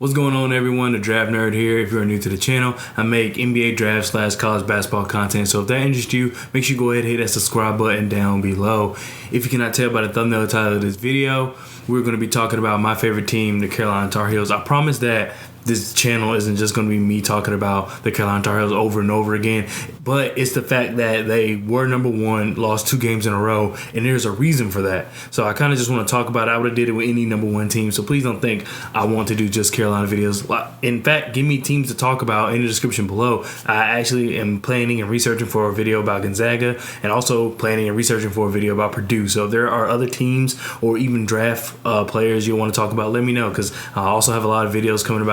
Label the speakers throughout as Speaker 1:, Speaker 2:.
Speaker 1: What's going on, everyone? The Draft Nerd here. If you're new to the channel, I make NBA draft / college basketball content. So if that interests you, make sure you go ahead and hit that subscribe button down below. If you cannot tell by the thumbnail title of this video, we're going to be talking about my favorite team, the Carolina Tar Heels. I promise that this channel isn't just going to be me talking about the Carolina Tar Heels over and over again, but it's the fact that they were number one, lost 2 games in a row, and there's a reason for that. So I kind of just want to talk about it. I would have did it with any number one team, so please don't think I want to do just Carolina videos. In fact, give me teams to talk about in the description below. I actually am planning and researching for a video about Gonzaga, and also planning and researching for a video about Purdue. So if there are other teams or even draft players you want to talk about, let me know, because I also have a lot of videos coming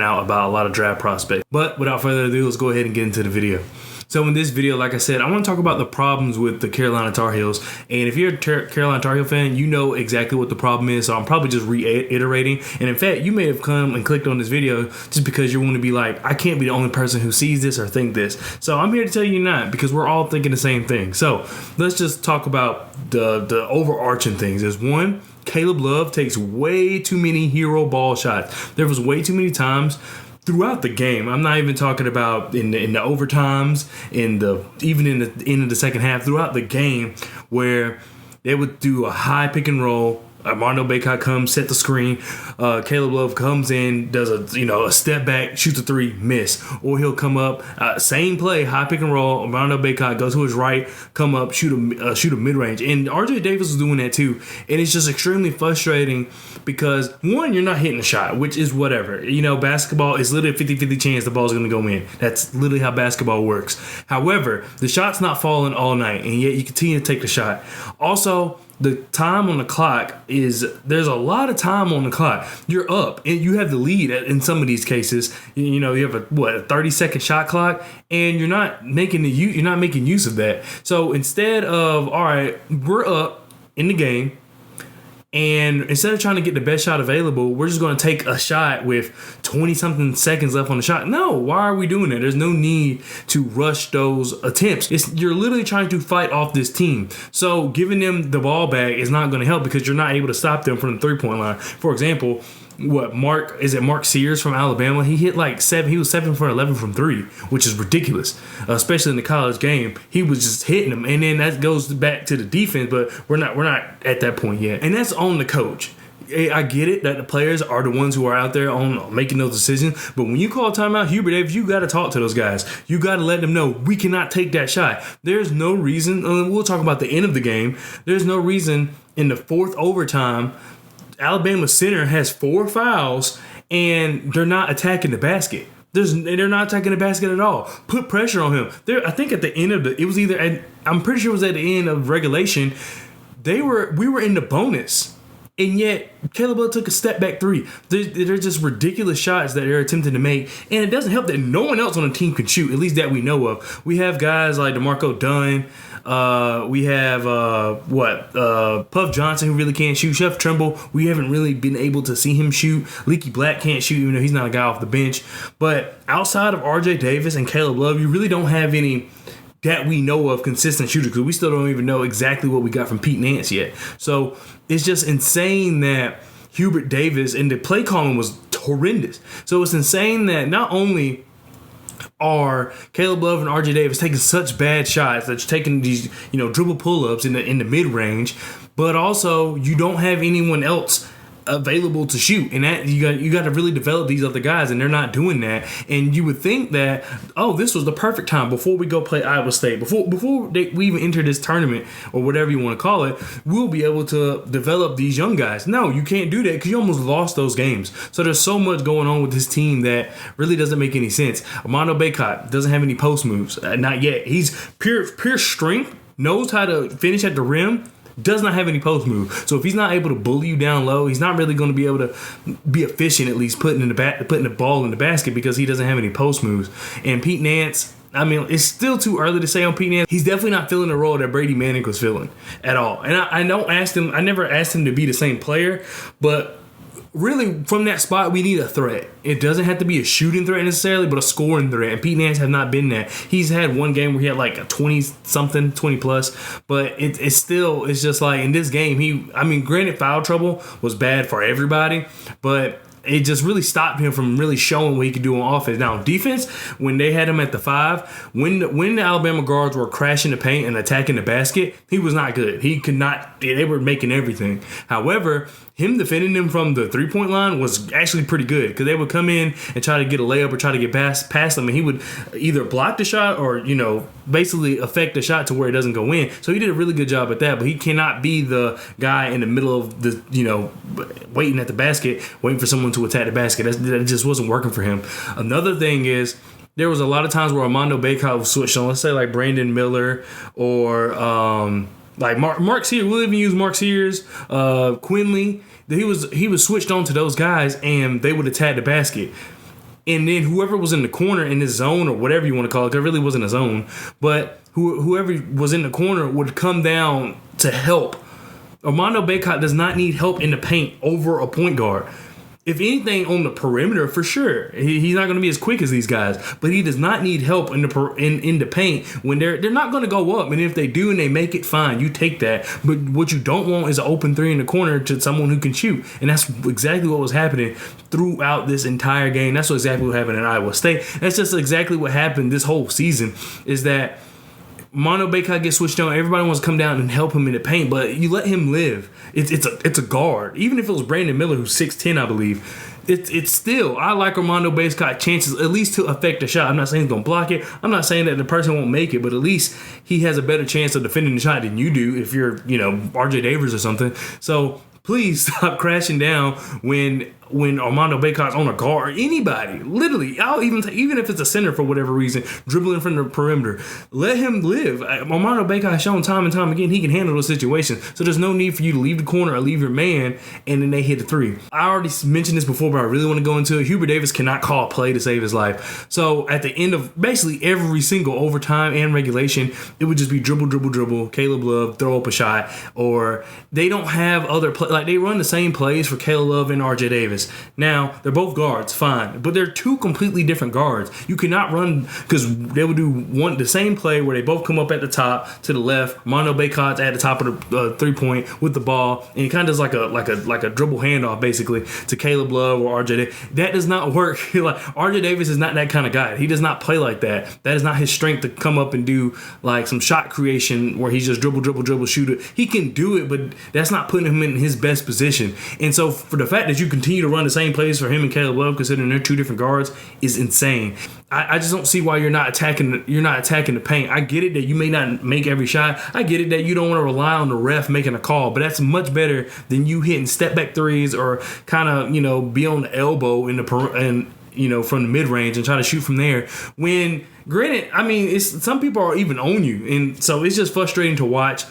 Speaker 1: out about a lot of draft prospects. But without further ado, let's go ahead and get into the video. So in this video, like I said, I want to talk about the problems with the Carolina Tar Heels. And if you're a Carolina Tar Heel fan, you know exactly what the problem is. So I'm probably just reiterating. And in fact, you may have come and clicked on this video just because you want to be like, I can't be the only person who sees this or think this. So I'm here to tell you not, because we're all thinking the same thing. So let's just talk about the overarching things. There's one, Caleb Love takes way too many hero ball shots. There was way too many times throughout the game. I'm not even talking about in the overtimes, even in the end of the second half. Throughout the game, where they would do a high pick and roll. Armando Bacot comes, set the screen. Caleb Love comes in, does a step back, shoots a 3, miss. Or he'll come up, same play, high pick and roll. Armando Bacot goes to his right, come up, shoot a mid range. And RJ Davis was doing that too. And it's just extremely frustrating because one, you're not hitting the shot, which is whatever. Basketball is literally a 50-50 chance the ball's going to go in. That's literally how basketball works. However, the shot's not falling all night, and yet you continue to take the shot. Also, the time on the clock there's a lot of time on the clock. You're up and you have the lead in some of these cases. You have a 30-second shot clock, and you're not making use of that. So instead of, all right, we're up in the game, and instead of trying to get the best shot available, we're just going to take a shot with 20-something seconds left on the shot. No, why are we doing that? There's no need to rush those attempts. You're literally trying to fight off this team. So giving them the ball back is not going to help because you're not able to stop them from the three-point line. For example, Mark Sears from Alabama? He hit like 7. He was 7 for 11 from 3, which is ridiculous, especially in the college game. He was just hitting them, and then that goes back to the defense. But we're not at that point yet, and that's on the coach. I get it that the players are the ones who are out there on making those decisions, but when you call timeout, Hubert Davis, you got to talk to those guys. You got to let them know we cannot take that shot. There's no reason. We'll talk about the end of the game. There's no reason in the 4th overtime. Alabama center has 4 fouls, and they're not attacking the basket. They're not attacking the basket at all. Put pressure on him. I think at the end of I'm pretty sure it was at the end of regulation. We were in the bonus, and yet Caleb Love took a step back 3. They're just ridiculous shots that they're attempting to make, and it doesn't help that no one else on the team can shoot, at least that we know of. We have guys like DeMarco Dunn. We have Puff Johnson, who really can't shoot. Chef Trimble, we haven't really been able to see him shoot. Leaky Black can't shoot, even though he's not a guy off the bench. But outside of RJ Davis and Caleb Love, you really don't have any that we know of consistent shooters, because we still don't even know exactly what we got from Pete Nance yet. So it's just insane that Hubert Davis, and the play calling was horrendous. So it's insane that not only are Caleb Love and RJ Davis taking such bad shots, that you're taking these dribble pull-ups in the mid-range, but also you don't have anyone else available to shoot, and that you got to really develop these other guys, and they're not doing that. And you would think that, this was the perfect time before we go play Iowa State, before we even enter this tournament or whatever you want to call it, we'll be able to develop these young guys. No, you can't do that because you almost lost those games. So there's so much going on with this team that really doesn't make any sense. Armando Bacot doesn't have any post moves, not yet. He's pure strength, knows how to finish at the rim, does not have any post move. So if he's not able to bully you down low, he's not really going to be able to be efficient, at least putting the ball in the basket, because he doesn't have any post moves. And Pete Nance, it's still too early to say on Pete Nance. He's definitely not filling the role that Brady Manning was filling at all. And I never asked him to be the same player, but really, from that spot, we need a threat. It doesn't have to be a shooting threat necessarily, but a scoring threat. And Pete Nance has not been that. He's had one game where he had like a 20-something, 20+. But it's just like in this game, granted, foul trouble was bad for everybody. But it just really stopped him from really showing what he could do on offense. Now, on defense, when they had him at the 5, when the Alabama guards were crashing the paint and attacking the basket, he was not good. He could not. They were making everything. However, him defending them from the 3-point line was actually pretty good because they would come in and try to get a layup or try to get past them, and he would either block the shot or, basically affect the shot to where it doesn't go in. So he did a really good job at that, but he cannot be the guy in the middle of the, waiting at the basket, waiting for someone to attack the basket. That just wasn't working for him. Another thing is, there was a lot of times where Armando Bacot was switched on, let's say like Brandon Miller or like Mark Sears. We'll even use Mark Sears, Quinley. He was switched on to those guys, and they would attack the basket. And then whoever was in the corner in this zone or whatever you want to call it, 'cause it really wasn't a zone, but whoever was in the corner would come down to help. Armando Bacot does not need help in the paint over a point guard. If anything, on the perimeter, for sure, he's not going to be as quick as these guys. But he does not need help in the paint when they're not going to go up. And if they do and they make it, fine, you take that. But what you don't want is an open 3 in the corner to someone who can shoot. And that's exactly what was happening throughout this entire game. That's exactly what happened in Iowa State. That's just exactly what happened this whole season, is that Armando Bacot gets switched on. Everybody wants to come down and help him in the paint, but you let him live. It's a guard. Even if it was Brandon Miller, who's 6'10", I believe, it's still, I like Armando Bacot chances at least to affect the shot. I'm not saying he's going to block it. I'm not saying that the person won't make it, but at least he has a better chance of defending the shot than you do if you're, RJ Davis or something. So please stop crashing down when Armando Bacot's on a guard, anybody, literally, I'll even if it's a center for whatever reason, dribbling from the perimeter, let him live. Armando Bacot has shown time and time again he can handle those situations, so there's no need for you to leave the corner or leave your man and then they hit a 3. I already mentioned this before, but I really want to go into it. Hubert Davis cannot call a play to save his life. So at the end of basically every single overtime and regulation, it would just be dribble, Caleb Love, throw up a shot, or they don't have other play. Like, they run the same plays for Caleb Love and RJ Davis. Now, they're both guards, fine, but they're two completely different guards. You cannot run, because they would do the same play where they both come up at the top to the left. Armando Bacot's at the top of the 3-point with the ball, and he kind of does like a dribble handoff basically to Caleb Love or RJ Davis. That does not work. Like, RJ Davis is not that kind of guy. He does not play like that. That is not his strength to come up and do like some shot creation where he's just dribble, shoot it. He can do it, but that's not putting him in his best position. And so for the fact that you continue to run the same plays for him and Caleb Love, considering they're two different guards, is insane. I just don't see why you're not attacking the paint. I get it that you may not make every shot. I get it that you don't want to rely on the ref making a call, but that's much better than you hitting step back threes or kind of, be on the elbow from the mid range and try to shoot from there. When granted, some people are even on you, and so it's just frustrating to watch.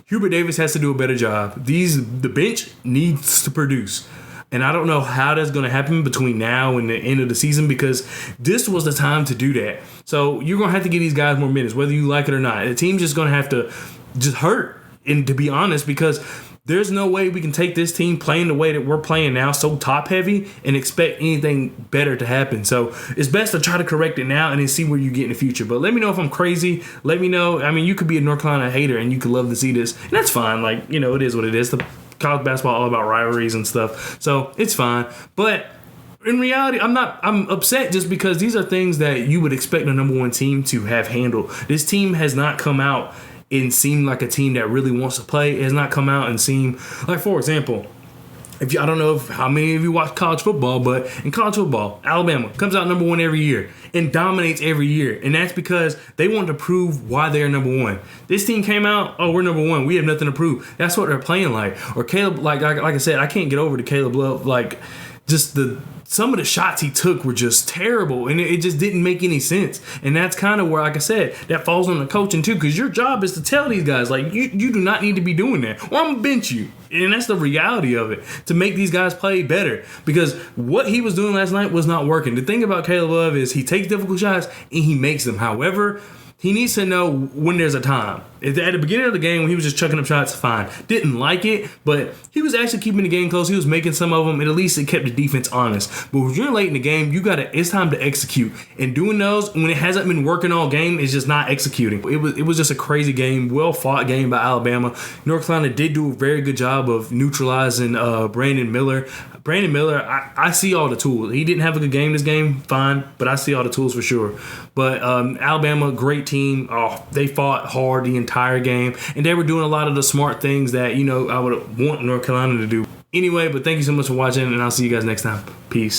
Speaker 1: Hubert Davis has to do a better job. The bench needs to produce. And I don't know how that's going to happen between now and the end of the season, because this was the time to do that. So you're going to have to give these guys more minutes, whether you like it or not. The team's just going to have to just hurt, and to be honest, because there's no way we can take this team playing the way that we're playing now, so top heavy, and expect anything better to happen. So it's best to try to correct it now and then see where you get in the future. But let me know if I'm crazy. Let me know. You could be a North Carolina hater and you could love to see this, and that's fine. It is what it is. The college basketball all about rivalries and stuff, so it's fine. But in reality, I'm upset just because these are things that you would expect a number one team to have handled. This team has not come out and seemed like a team that really wants to play. It has not come out and seemed like, for example, I don't know how many of you watch college football, but in college football, Alabama comes out number one every year and dominates every year. And that's because they want to prove why they're number one. This team came out, we're number one. We have nothing to prove. That's what they're playing like. Or Caleb, like I said, I can't get over the Caleb Love, just some of the shots he took were just terrible, and it just didn't make any sense. And that's kind of where, like I said, that falls on the coaching too, because your job is to tell these guys, you do not need to be doing that, or I'm going to bench you. And that's the reality of it, to make these guys play better, because what he was doing last night was not working. The thing about Caleb Love is he takes difficult shots and he makes them. However, he needs to know when there's a time. At the beginning of the game, when he was just chucking up shots, fine. Didn't like it, but he was actually keeping the game close. He was making some of them, and at least it kept the defense honest. But when you're late in the game, it's time to execute. And doing those, when it hasn't been working all game, is just not executing. It was just a crazy game, well-fought game by Alabama. North Carolina did do a very good job of neutralizing Brandon Miller. Brandon Miller, I see all the tools. He didn't have a good game this game, fine, but I see all the tools for sure. But Alabama, great team. Oh, they fought hard the entire game, and they were doing a lot of the smart things that, I would want North Carolina to do. Anyway, but thank you so much for watching, and I'll see you guys next time. Peace.